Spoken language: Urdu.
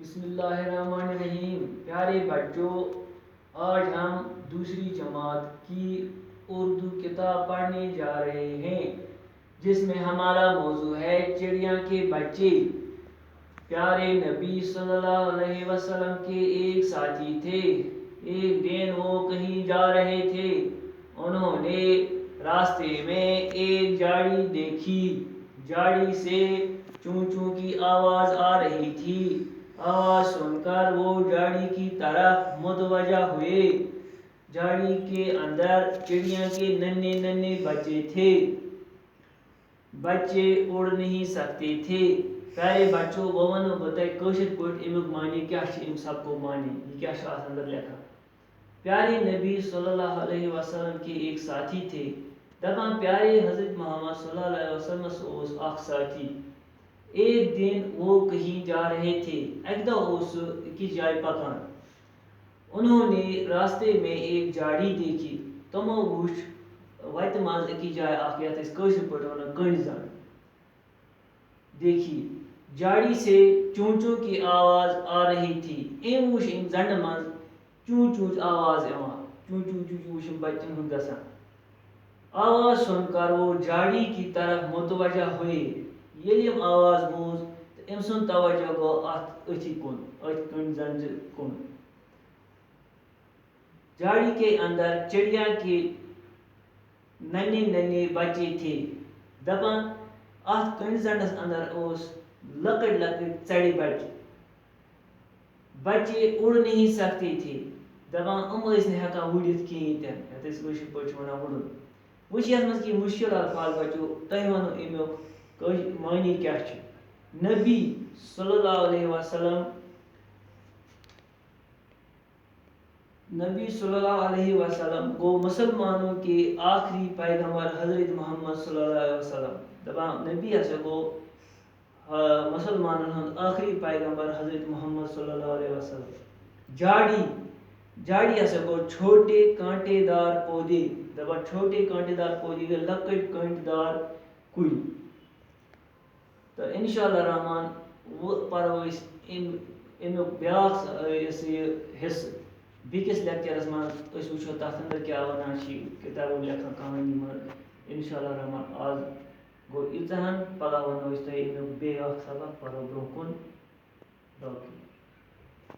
بسم اللہ الرحمن الرحیم. پیارے بچوں، آج ہم دوسری جماعت کی اردو کتاب پڑھنے جا رہے ہیں جس میں ہمارا موضوع ہے چڑیا کے بچے. پیارے نبی صلی اللہ علیہ وسلم کے ایک ساتھی تھے. ایک دن وہ کہیں جا رہے تھے. انہوں نے راستے میں ایک جھاڑی دیکھی. جھاڑی سے چوں چوں کی آواز آ رہی تھی. آواز سن کر وہ جھاڑی کی طرف متوجہ ہوئے. جھاڑی کے اندر چڑیا کے ننھے ننھے بچے تھے. بچے اڑ نہیں سکتے تھے. پیارے بچوں وہ ونو بتائے کٲشِر پٲٹھۍ امیُک معنی کیا چھِ اَمہِ سب کو معنی یہ کیا چھُ اَتھ اندر لیکھا. پیارے نبی صلی اللہ علیہ وسلم کے ایک ساتھی تھے. دپان پیارے حضرت محمد صلی اللہ علیہ وسلم اوس اکھ ساتھی. ایک دن وہ کہیں جا رہے تھے. اکہِ دۄہ اوس سُہ أکِس جایہِ پکان. انہوں نے راستے میں ایک جھاڑی دیکھی. تمو وُچھ وتہِ منٛز أکِس جایہِ اکھ یتھ أسۍ کٲشِر پٲٹھۍ ونو کٔنٛڈۍ زن دیکھی. جھاڑی سے چوں چوں کی آواز آ رہی تھی. أمۍ وُچھ أمۍ زنٛڈٕ منٛز چوں چوٗچ آواز یِوان. چوں چوں چوں چوں وُچھ بچن ہُنٛد گژھان. آواز سن کر وہ جھاڑی کی طرف متوجہ ہوئے. ییٚلہِ یِم آواز بوٗز تہٕ أمۍ سُنٛد توجہ گوٚو اتھ أتھی کُن أتھۍ کٔنٛڈۍ زنٛڈِ کُن. جھاڑی کے اندر چڑیا کے ننھے ننھے بچے تھے. دپان اتھ کٔنٛڈۍ زنٛڈس اندر اوس لۄکٕٹۍ لۄکٕٹۍ ژرِ بچہِ. بچے اڑ نہیں سکتے تھے. دپان ٲسۍ نہٕ ہٮ۪کان وُڑِتھ کِہیٖنۍ تہِ نہٕ یتھ أسۍ کٲشِر پٲٹھۍ چھِ ونان وُڑُن. وۄنۍ چھِ یتھ منٛز کینٛہہ مُشکل الفاظ بچو تۄہہِ ونو امیُک معنی کیا چھُ. نبی صلی اللہ علیہ وسلم نبی صلی اللہ علیہ وسلم گو مسلمانوں کے آخری پیغمبر حضرت محمد صلی اللہ علیہ وسلم. دپان نبی ہسا گو مسلمانن ہُنٛد آخری پیغمبر حضرت محمد صلی اللہ علیہ وسلم. جھاڑی ہسا گو چھوٹے کانٹے دار پودے. دپان چھوٹے کانٹے دار پودے گٔے لۄکٕٹۍ کانٹہِ دار کُلۍ. تہٕ انشاء اللہ رحمان وۄنۍ پرو أسۍ امیُک بیٛاکھ یُس یہِ حصہٕ بیٚکِس لیکچرس منٛز. أسۍ وٕچھو تتھ اندر کیٛاہ ونان چھِ یہِ کِتابو لیکھان کہانی منٛز. انشاء اللہ رحمان آز گوٚو ییٖژاہ ہن. پگاہ ونو أسۍ تۄہہِ امیُک بیٚیہِ اکھ سبق پرو برونٛہہ کُن. باقٕے